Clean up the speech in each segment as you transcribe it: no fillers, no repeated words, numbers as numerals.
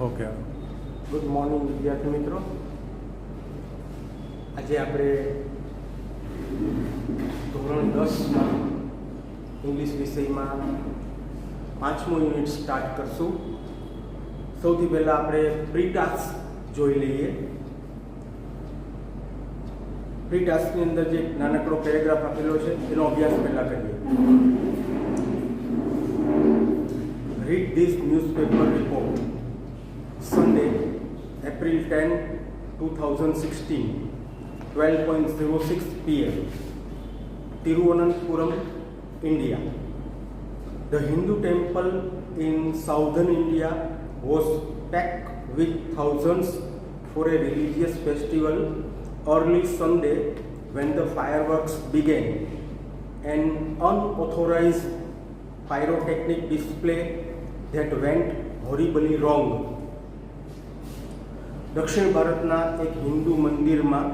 Okay. Good morning વિદ્યાર્થી મિત્રો. આજે આપણે ધોરણ 10માં ઇંગ્લિશ વિષયમાં 5મો યુનિટ સ્ટાર્ટ કરશું. સૌથી પહેલાં આપણે પ્રી-ટાસ્ક જોઈ લઈએ. પ્રી-ટાસ્કની અંદર જે નાનકડો પેરેગ્રાફ આપેલો છે એનો અભ્યાસ પહેલાં કરીએ. Read this newspaper report. Sunday, April 10, 2016, 12:06 p.m. Tiruvananthapuram, India. The Hindu temple in southern India was packed with thousands for a religious festival early Sunday when the fireworks began. An unauthorized pyrotechnic display that went horribly wrong. દક્ષિણ ભારતના એક હિન્દુ મંદિરમાં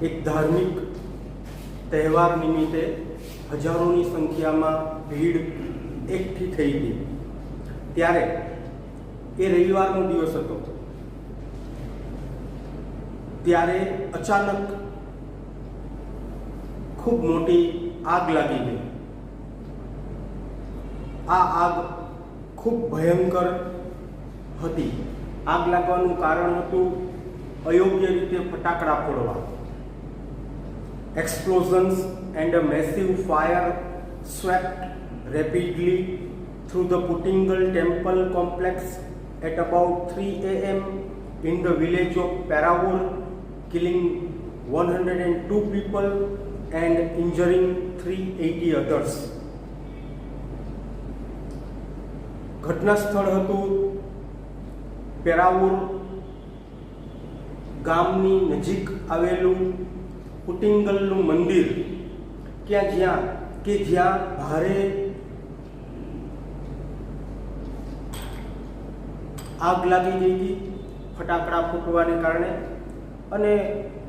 એક ધાર્મિક તહેવાર નિમિત્તે હજારોની સંખ્યામાં ભીડ એકઠી થઈ હતી. ત્યારે એ રવિવારનો દિવસ હતો. ત્યારે અચાનક ખૂબ મોટી આગ લાગી ગઈ. આ આગ ખૂબ ભયંકર હતી. આગ લાગવાનું કારણ હતું અયોગ્ય રીતે ફટાકડા ફોડવા. Explosions and a massive fire swept rapidly through the Puttingal temple complex at about 3 a.m. in the village of Paravur, killing 102 people and injuring 380 others. ઘટના સ્થળ હતું પેરાવુર ગામની નજીક આવેલું પુટિંગલનું મંદિર, જ્યાં ભારે આગ લાગી ગઈ હતી ફટાકડા ફૂટવાને કારણે, અને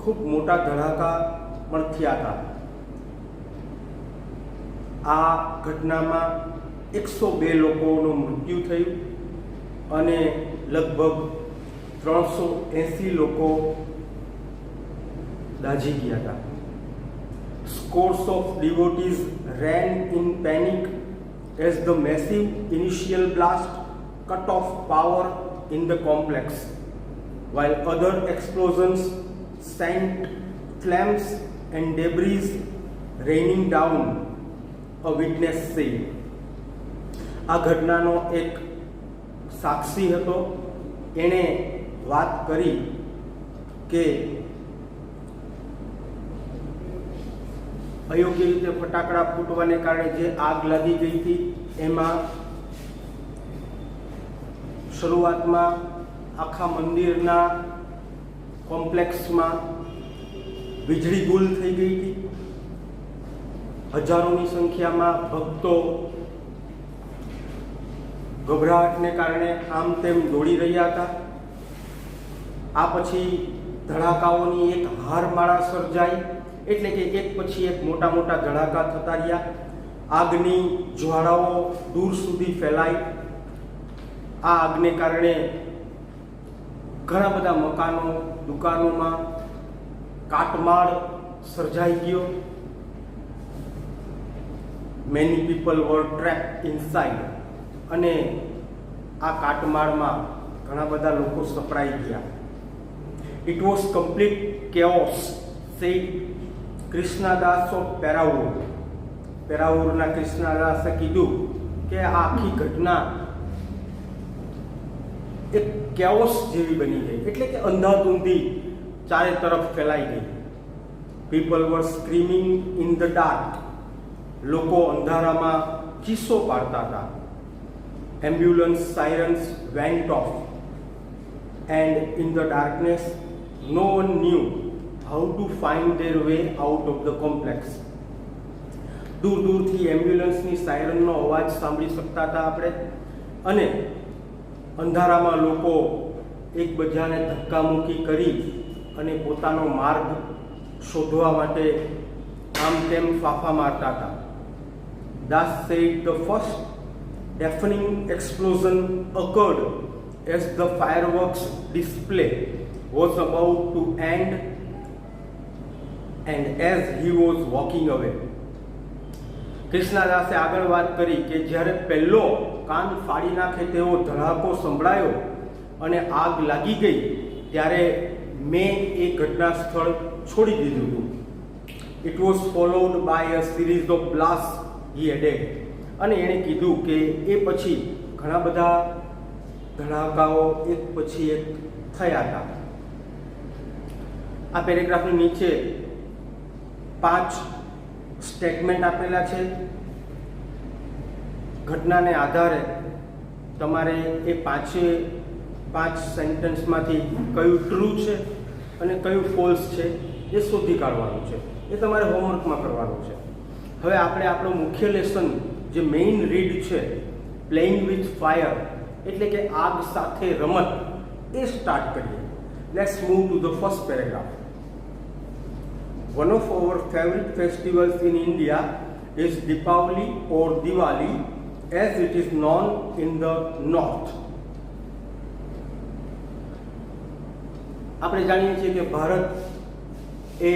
ખૂબ મોટા ધડાકા પણ થયા હતા. આ ઘટનામાં 102 લોકોનું મૃત્યુ થયું અને લગભગ 380 લોકો દાઝી ગયા હતા. Scores of devotees ran in panic as the massive initial blast cut off power in the complex, while other explosions sent flames and debris raining down, a witness said. આ ઘટનાનો એક સાક્ષી હતો. એણે વાત કરી કે અયોગ્ય રીતે ફટાકડા ફૂટવાને કારણે જે આગ લાગી ગઈ હતી એમાં શરૂઆતમાં આખા મંદિરના કોમ્પ્લેક્સમાં વીજળી ગુલ થઈ ગઈ હતી. હજારોની સંખ્યામાં ભક્તો ગભરાટને કારણે આમ તેમ દોડી રહ્યા હતા. આ પછી ધડાકાઓની એક હારમાળા સર્જાઈ, એટલે કે એક પછી એક મોટા મોટા ધડાકા થતા રહ્યા. આગની જ્વાળાઓ દૂર સુધી ફેલાઈ. આ આગને કારણે ઘણા બધા મકાનો, દુકાનોમાં કાટમાળ સર્જાઈ ગયો. Many people were trapped inside, અને આ કાટમાળમાં ઘણા બધા લોકો સપડાઈ ગયા. It was complete chaos, said Krishnadas of Paravur. પેરાવુરના કૃષ્ણદાસે કીધું કે આ આખી ઘટના એક કેઓસ જેવી બની ગઈ, એટલે કે અંધાધૂંધી ચારે તરફ ફેલાઈ ગઈ. People var screaming in the dark. લોકો અંધારામાં ચીસો પાડતા હતા. Ambulance sirens went off, and in the darkness, no one knew how to find their way out of the complex. દૂર દૂરથી એમ્બ્યુલન્સની સાયરનનો અવાજ સાંભળી શકતા હતા આપણે, અને અંધારામાં લોકો એકબીજાને ધક્કામુક્કી કરી અને પોતાનો માર્ગ શોધવા માટે આમ તેમ ફાફા મારતા હતા. Das said the first deafening explosion occurred as the fireworks display was about to end and as he was walking away. કૃષ્ણદાસે આગળ વાત કરી કે જ્યારે પહેલો કાન ફાડી નાખે તેવો ધડાકો સંભળાયો અને આગ લાગી ગઈ ત્યારે મેં એ ઘટના સ્થળ છોડી દીધું હતું. It was followed by a series of blast he added. અને એણે કીધું કે એ પછી ઘણા બધા ધડાકાઓ એક પછી એક થયા હતા. આ પેરેગ્રાફની નીચે 5 સ્ટેટમેન્ટ આપેલા છે. ઘટનાને આધારે તમારે એ 5 સેન્ટેન્સમાંથી કયું ટ્રુ છે અને કયું ફોલ્સ છે એ શોધી કાઢવાનું છે. એ તમારે હોમવર્કમાં કરવાનું છે. હવે આપણે આપણો મુખ્ય લેસન જે મેઇન રીડ છે, પ્લેઇંગ વિથ ફાયર એટલે કે આગ સાથે રમત, એ સ્ટાર્ટ કરીએ. Let's move to the first paragraph. One of our favorite festivals in India is Deepavali or Diwali as it is known in the north. આપણે જાણીએ છીએ કે ભારત એ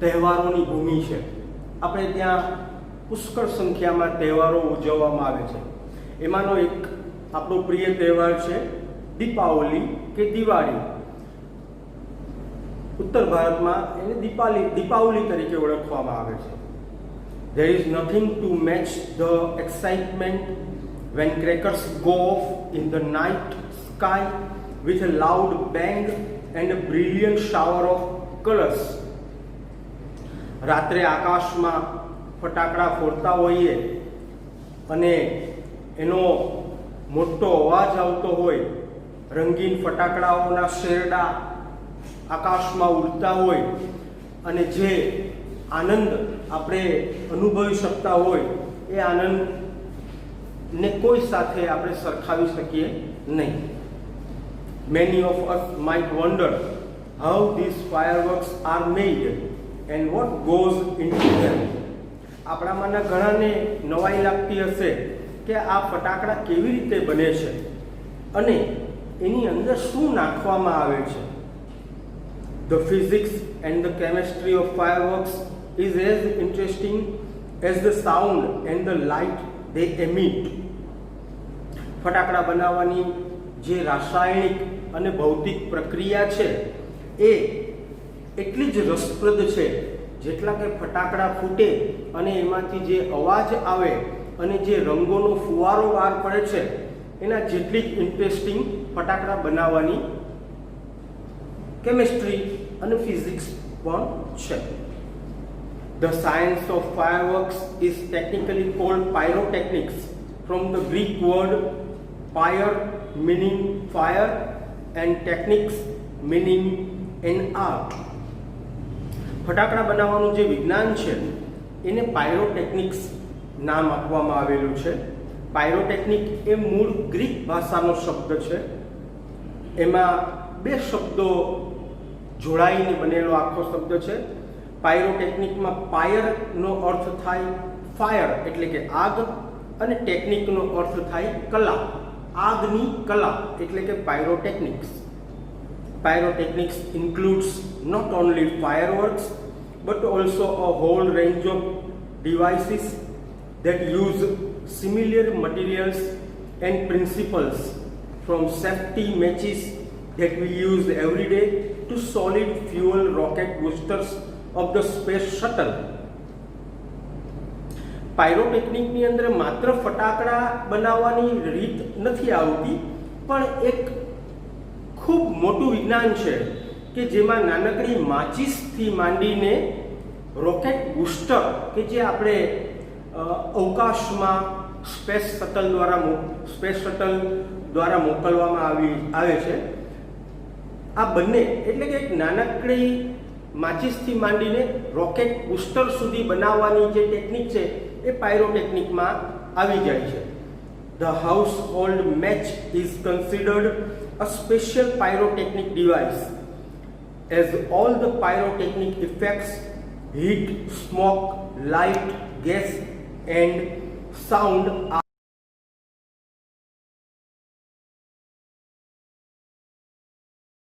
તહેવારોની ભૂમિ છે. આપણે ત્યાં પુષ્કળ સંખ્યામાં તહેવારો ઉજવવામાં આવે છે. એમાંનો એક આપણો પ્રિય તહેવાર છે દીપાવલી કે દિવાળી. ઉત્તર ભારતમાં એને દીપાવલી તરીકે ઓળખવામાં આવે છે. There is nothing to match the excitement when crackers go off in the night sky with a loud bang and a brilliant shower of colors. રાત્રે આકાશમાં ફટાકડા ફોડતા હોઈએ અને એનો મોટો અવાજ આવતો હોય, રંગીન ફટાકડાઓના શેરડા આકાશમાં ઉડતા હોય અને જે આનંદ આપણે અનુભવી શકતા હોય એ આનંદને કોઈ સાથે આપણે સરખાવી શકીએ નહીં. Many of us might wonder how these fireworks are made and what goes into them. આપણામાંના ઘણાને નવાઈ લાગતી હશે કે આ ફટાકડા કેવી રીતે બને છે અને એની અંદર શું નાખવામાં આવે છે. The physics and the chemistry of fireworks is as interesting as the sound and the light they emit. ફટાકડા બનાવવાની જે રાસાયણિક અને ભૌતિક પ્રક્રિયા છે એ એટલી જ રસપ્રદ છે જેટલા કે ફટાકડા ફૂટે અને એમાંથી જે અવાજ આવે અને જે રંગોનો ફુવારો બહાર પડે છે એના જેટલી જ ઇન્ટરેસ્ટિંગ ફટાકડા બનાવવાની કેમિસ્ટ્રી અને ફિઝિક્સ પણ છે. The science of fireworks is technically called pyrotechnics from the Greek word pyre meaning fire and techniques meaning an art. ફટાકડા બનાવવાનું જે વિજ્ઞાન છે એને પાયરોટેકનિક્સ નામ આપવામાં આવેલું છે. પાયરોટેકનિક એ મૂળ ગ્રીક ભાષાનો શબ્દ છે. એમાં 2 શબ્દો જોડાઈને બનેલો આખો શબ્દ છે. પાયરોટેકનિકમાં પાયરનો અર્થ થાય ફાયર એટલે કે આગ અને ટેકનિકનો અર્થ થાય કલા, આગની કલા એટલે કે pyrotechnics. Pyrotechnics includes not only fireworks but also a whole range of devices that use similar materials and principles, from safety matches that we use every day to solid fuel rocket boosters of the space shuttle. પાયરોટેકનિકની અંદર માત્ર ફટાકડા બનાવવાની રીત નથી આવતી, પણ એક ખૂબ મોટું વિજ્ઞાન છે કે જેમાં નાનકડી માચીસથી માંડીને રોકેટ બૂસ્ટર કે જે આપણે અવકાશમાં સ્પેસ શટલ દ્વારા મોકલવામાં આવે છે, આ બંને એટલે કે એક નાનકડી માચીસથી માંડીને રોકેટ બૂસ્ટર સુધી બનાવવાની જે ટેકનિક છે એ પાયરોટેકનિકમાં આવી જાય છે. The household match is considered a special pyrotechnic device as all the pyrotechnic effects, heat, smoke, light, gas and sound are